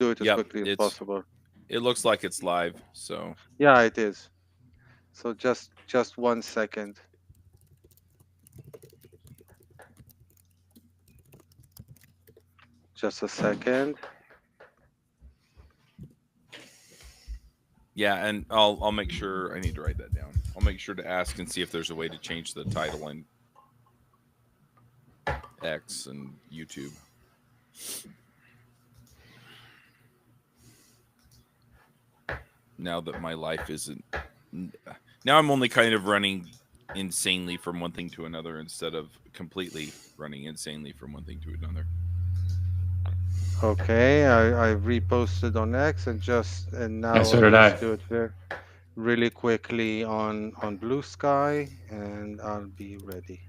do it as Yep, quickly as possible. it looks like it's live. So Yeah, it is. So just 1 second. Just a second. yeah, and I'll make sure I need to write that down. I'll make sure to ask and see if there's a way to change the title in X and YouTube. Now that my life isn't, now I'm only kind of running insanely from one thing to another instead of completely running insanely from one thing to another. Okay, I reposted on X and Yeah, now so I'll did just I. do it very really quickly on Blue Sky, and I'll be ready.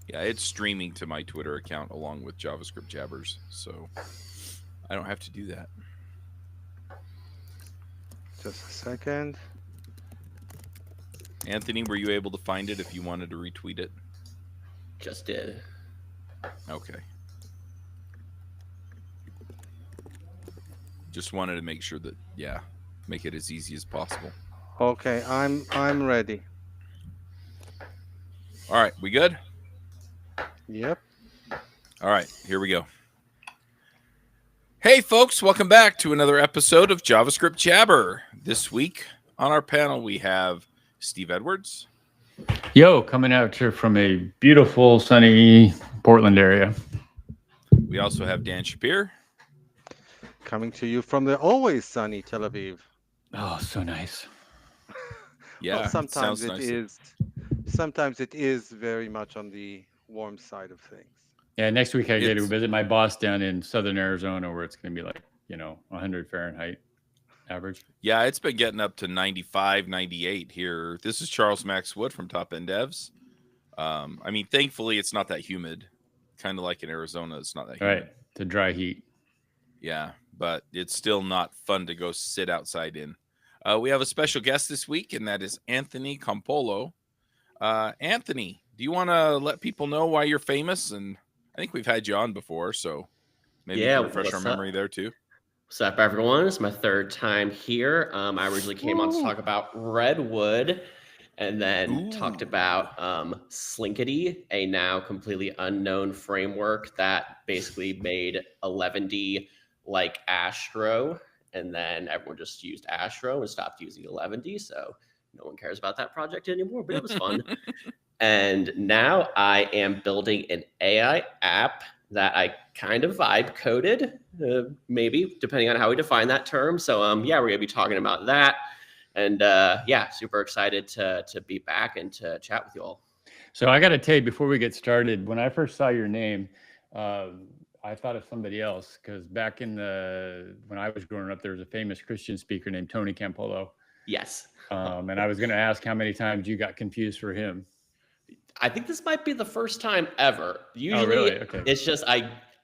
Yeah, it's streaming to my Twitter account along with JavaScript Jabbers, so I don't have to do that. Just a second. Anthony, were you able to find it if you wanted to retweet it? Just did. Okay. Just wanted to make sure that, yeah, make it as easy as possible. Okay, I'm ready. All right, we good? Yep. All right, here we go. Hey, folks, welcome back to another episode of JavaScript Jabber. This week on our panel, we have Steve Edwards. Yo, coming out here from a beautiful, sunny Portland area. We also have Dan Shapir. Coming to you from the always sunny Tel Aviv. Oh, so nice. Yeah, Well, sometimes sounds it nice. is. Sometimes it is very much on the warm side of things. Yeah, next week I get to It's- visit my boss down in southern Arizona where it's going to be like, 100 Fahrenheit average. Yeah, it's been getting up to 95, 98 here. This is Charles Max Wood from Top End Devs. I mean, thankfully, it's not that humid. Kind of like in Arizona, it's not that All humid. right, the dry heat. Yeah, but it's still not fun to go sit outside in. We have a special guest this week, and that is Anthony Campolo. Anthony, do you want to let people know why you're famous? And I think we've had you on before, so maybe you Yeah, can refresh our what's up? memory there too. What's up, everyone? It's my third time here. I originally came on to talk about Redwood and then talked Ooh. about Slinkity, a now completely unknown framework that basically made 11D like Astro. And then everyone just used Astro and stopped using 11D. So no one cares about that project anymore, but it was fun. And now I am building an AI app that I kind of vibe coded, maybe depending on how we define that term. So yeah, we're gonna be talking about that, and yeah, super excited to be back and to chat with you all. So I got to tell you, before we get started, when I first saw your name, I thought of somebody else because back when I was growing up, there was a famous Christian speaker named Tony Campolo. Yes. And I was going to ask how many times you got confused for him. I think this might be the first time ever. Usually, really? Okay. It's just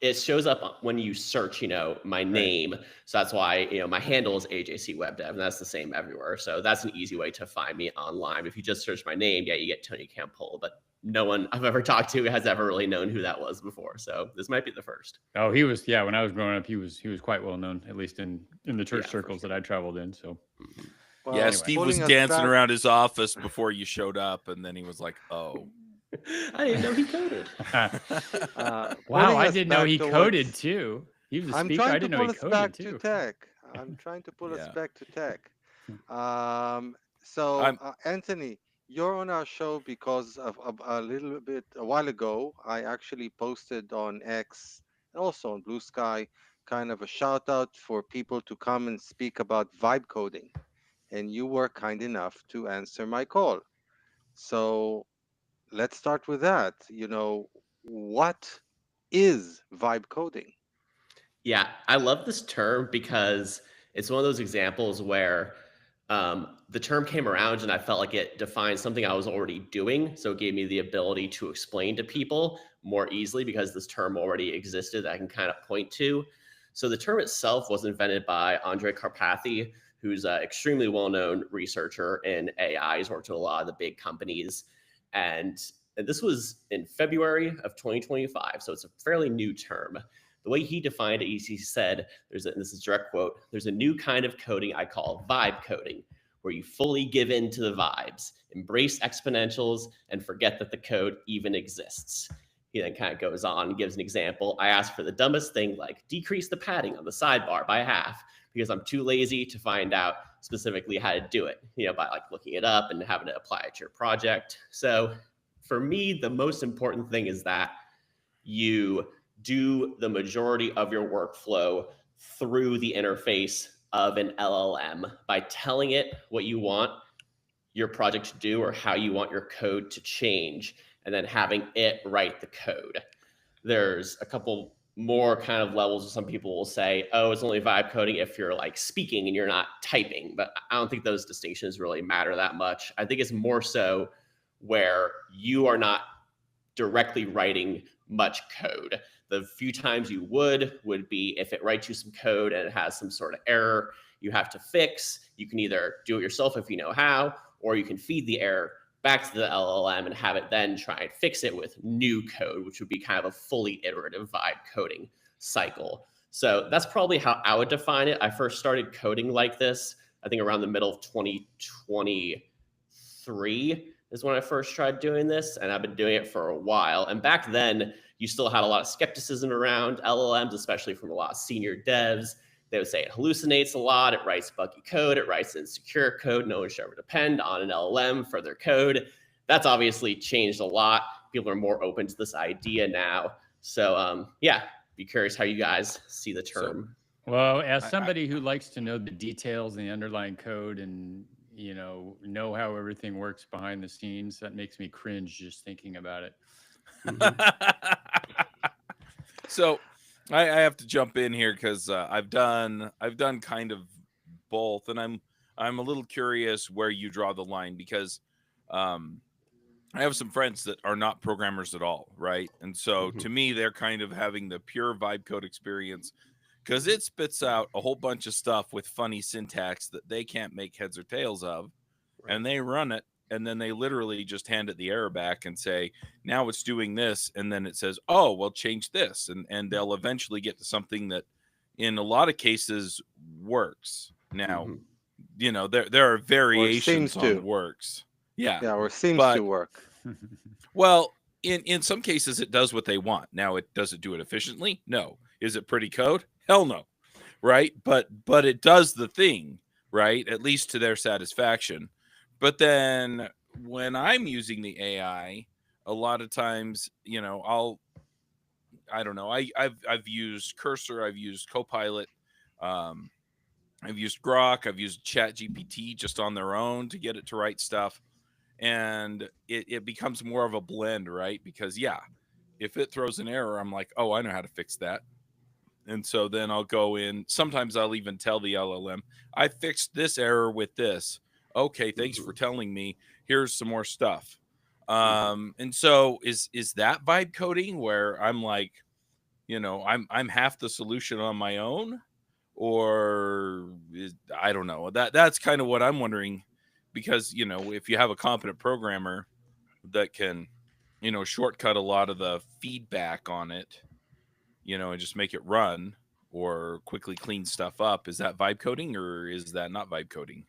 it shows up when you search, my name. So that's why, my handle is AJC Web Dev, and that's the same everywhere. So that's an easy way to find me online. If you just search my name, yeah, you get Tony Campolo, but no one I've ever talked to has ever really known who that was before. So this might be the first. Oh, he was, yeah. When I was growing up, he was quite well known, at least in the church Yeah, circles that I traveled in. So Well, Yeah, anyway. Steve was pulling us dancing back- around his office before you showed up, and then he was like, "Oh, I didn't know he coded. wow, pulling I us didn't know back he towards- coded too. He was a I'm speaker. I trying to didn't know pull he us back coded to too. tech. I'm trying to pull us Yeah. back to tech. So I'm- Anthony, you're on our show because of a while ago, I actually posted on X, also on Blue Sky, kind of a shout out for people to come and speak about vibe coding, and you were kind enough to answer my call. So let's start with that. What is vibe coding? Yeah, I love this term because it's one of those examples where the term came around and I felt like it defined something I was already doing. So it gave me the ability to explain to people more easily because this term already existed that I can kind of point to. So the term itself was invented by Andre Karpathy, who's an extremely well-known researcher in AI. He's worked with a lot of the big companies. And this was in February of 2025. So it's a fairly new term. The way he defined it, he said, this is a direct quote, there's a new kind of coding I call vibe coding, where you fully give in to the vibes, embrace exponentials, and forget that the code even exists. He then kind of goes on and gives an example. I asked for the dumbest thing, like decrease the padding on the sidebar by half, because I'm too lazy to find out specifically how to do it, by like looking it up and having to apply it to your project. So for me, the most important thing is that you do the majority of your workflow through the interface of an LLM by telling it what you want your project to do or how you want your code to change, and then having it write the code. There's a couple more kind of levels. Some people will say, oh, it's only vibe coding if you're like speaking and you're not typing, but I don't think those distinctions really matter that much. I think it's more so where you are not directly writing much code. The few times you would be if it writes you some code and it has some sort of error you have to fix. You can either do it yourself if you know how, or you can feed the error back to the LLM and have it then try and fix it with new code, which would be kind of a fully iterative vibe coding cycle. So that's probably how I would define it. I first started coding like this, I think around the middle of 2023 is when I first tried doing this, and I've been doing it for a while. And back then, you still had a lot of skepticism around LLMs, especially from a lot of senior devs. They would say it hallucinates a lot, it writes buggy code, it writes insecure code, no one should ever depend on an LLM for their code. That's obviously changed a lot. People are more open to this idea now. So be curious how you guys see the term. Well, as somebody who likes to know the details and the underlying code and know how everything works behind the scenes, that makes me cringe just thinking about it. So I have to jump in here because I've done kind of both, and I'm a little curious where you draw the line, because I have some friends that are not programmers at all, right? And so to me, they're kind of having the pure vibe code experience, because it spits out a whole bunch of stuff with funny syntax that they can't make heads or tails of, right. And they run it, and then they literally just hand it the error back and say, now it's doing this, and then it says, oh, well, change this, and they'll eventually get to something that in a lot of cases works. Now, there are variations on works. Yeah, or seems to work. Well, in some cases it does what they want. Now, does it do it efficiently? No. Is it pretty code? Hell no. Right? But it does the thing, right? At least to their satisfaction. But then when I'm using the AI, a lot of times, I've used Cursor, I've used Copilot, I've used Grok, I've used ChatGPT just on their own to get it to write stuff. And it becomes more of a blend, right? Because if it throws an error, I'm like, oh, I know how to fix that. And so then I'll go in. Sometimes I'll even tell the LLM, I fixed this error with this. Okay, thanks for telling me. Here's some more stuff. And so is that vibe coding where I'm like, I'm half the solution on my own? Or I don't know. That's kind of what I'm wondering, because, if you have a competent programmer that can, shortcut a lot of the feedback on it, and just make it run or quickly clean stuff up, is that vibe coding or is that not vibe coding?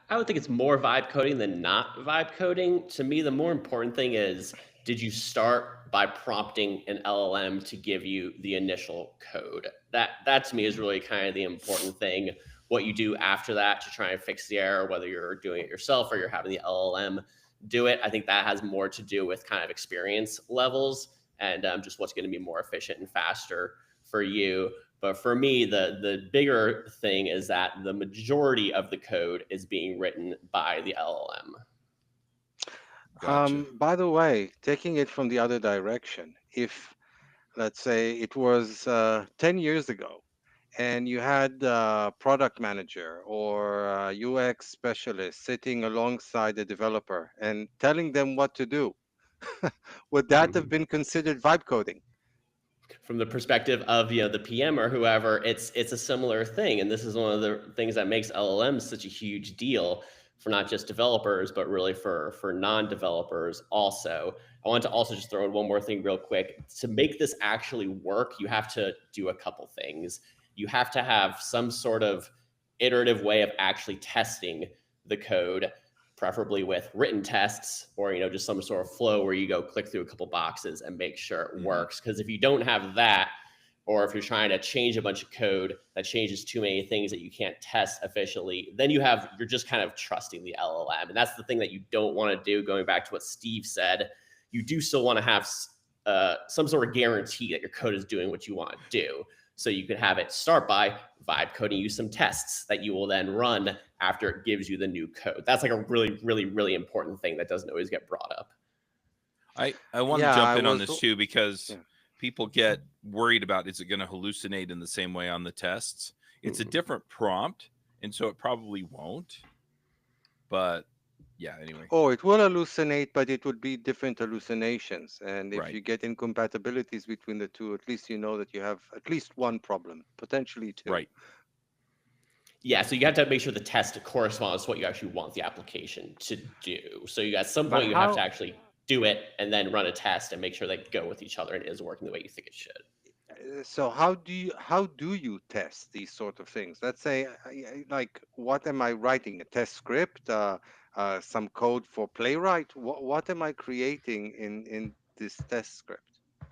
I would think it's more vibe coding than not vibe coding. To me, the more important thing is, did you start by prompting an LLM to give you the initial code? That to me is really kind of the important thing. What you do after that to try and fix the error, whether you're doing it yourself or you're having the LLM do it, I think that has more to do with kind of experience levels and just what's going to be more efficient and faster for you. But for me, the bigger thing is that the majority of the code is being written by the LLM. Gotcha. By the way, taking it from the other direction, if let's say it was 10 years ago and you had a product manager or a UX specialist sitting alongside the developer and telling them what to do, would that have been considered vibe coding? From the perspective of the PM or whoever, it's a similar thing, and this is one of the things that makes LLMs such a huge deal for not just developers, but really for non-developers also. I want to also just throw in one more thing real quick. To make this actually work, you have to do a couple things. You have to have some sort of iterative way of actually testing the code, preferably with written tests, or just some sort of flow where you go click through a couple boxes and make sure it works. Because if you don't have that, or if you're trying to change a bunch of code that changes too many things that you can't test efficiently, then you're just kind of trusting the LLM. And that's the thing that you don't want to do. Going back to what Steve said, you do still want to have some sort of guarantee that your code is doing what you want to do. So you could have it start by vibe coding you some tests that you will then run after it gives you the new code. That's like a really, really, really important thing that doesn't always get brought up. I want to Yeah, jump I in on was- this too, because Yeah. people get worried about, is it going to hallucinate in the same way on the tests? It's a different prompt, and so it probably won't. But yeah, anyway. Oh, it will hallucinate, but it would be different hallucinations. And if Right. you get incompatibilities between the two, at least you know that you have at least one problem, potentially two. Right. Yeah, so you have to make sure the test corresponds to what you actually want the application to do. So at some But point you have to how- actually do it and then run a test and make sure they go with each other and it is working the way you think it should. So how do you test these sort of things? Let's say, like, what am I writing? A test script, some code for Playwright? What am I creating in this test script?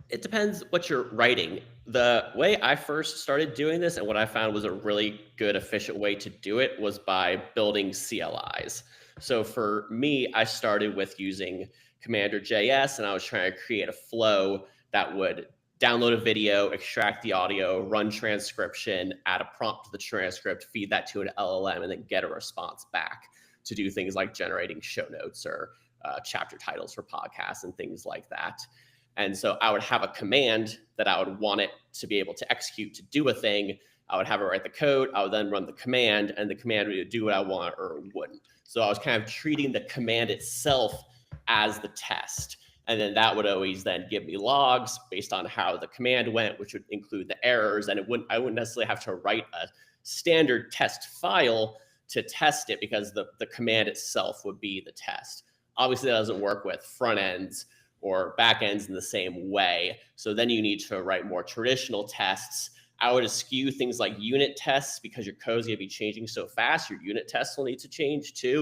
It depends what you're writing. The way I first started doing this and what I found was a really good, efficient way to do it was by building CLIs. So for me, I started with using Commander.js, and I was trying to create a flow that would download a video, extract the audio, run transcription, add a prompt to the transcript, feed that to an LLM, and then get a response back to do things like generating show notes or chapter titles for podcasts and things like that. And so I would have a command that I would want it to be able to execute to do a thing. I would have it write the code. I would then run the command, and the command would do what I want or it wouldn't. So I was kind of treating the command itself as the test. And then that would always then give me logs based on how the command went, which would include the errors. And I wouldn't necessarily have to write a standard test file to test it, because the command itself would be the test. Obviously, that doesn't work with front ends or back ends in the same way. So then you need to write more traditional tests. I would eschew things like unit tests, because your code's going to be changing so fast. Your unit tests will need to change too.